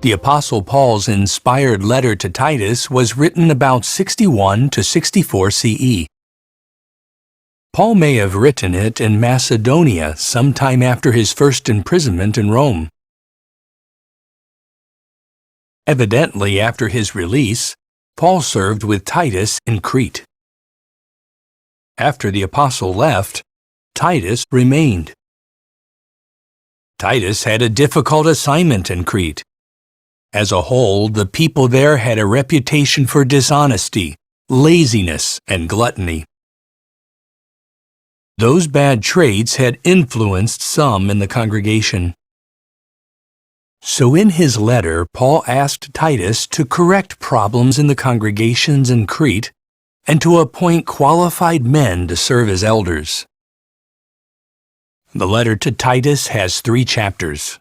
The Apostle Paul's inspired letter to Titus was written about 61 to 64 CE. Paul may have written it in Macedonia sometime after his first imprisonment in Rome. Evidently, after his release, Paul served with Titus in Crete. After the apostle left, Titus remained. Titus had a difficult assignment in Crete. As a whole, the people there had a reputation for dishonesty, laziness, and gluttony. Those bad traits had influenced some in the congregation. So in his letter, Paul asked Titus to correct problems in the congregations in Crete and to appoint qualified men to serve as elders. The letter to Titus has 3 chapters.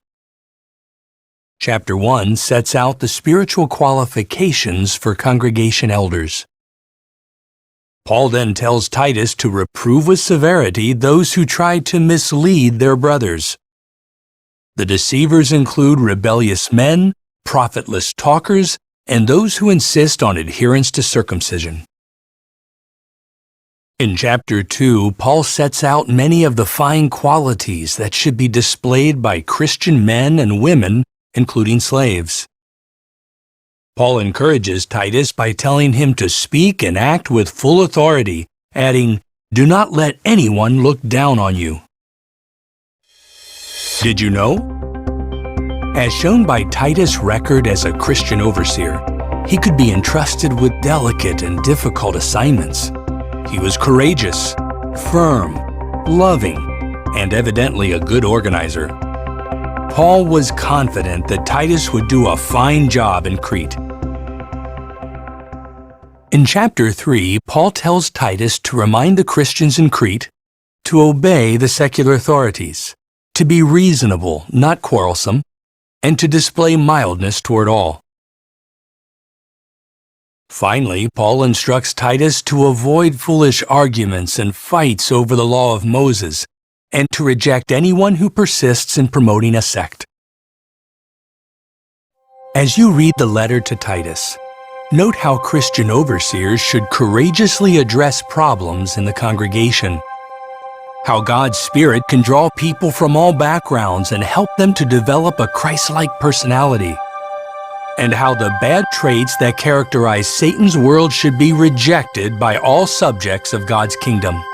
Chapter 1 sets out the spiritual qualifications for congregation elders. Paul then tells Titus to reprove with severity those who try to mislead their brothers. The deceivers include rebellious men, profitless talkers, and those who insist on adherence to circumcision. In chapter 2, Paul sets out many of the fine qualities that should be displayed by Christian men and women, including slaves. Paul encourages Titus by telling him to speak and act with full authority, adding, "Do not let anyone look down on you." Did you know? As shown by Titus' record as a Christian overseer, he could be entrusted with delicate and difficult assignments. He was courageous, firm, loving, and evidently a good organizer. Paul was confident that Titus would do a fine job in Crete. In chapter 3, Paul tells Titus to remind the Christians in Crete to obey the secular authorities, to be reasonable, not quarrelsome, and to display mildness toward all. Finally, Paul instructs Titus to avoid foolish arguments and fights over the law of Moses, and to reject anyone who persists in promoting a sect. As you read the letter to Titus, note how Christian overseers should courageously address problems in the congregation, how God's Spirit can draw people from all backgrounds and help them to develop a Christ-like personality, and how the bad traits that characterize Satan's world should be rejected by all subjects of God's kingdom.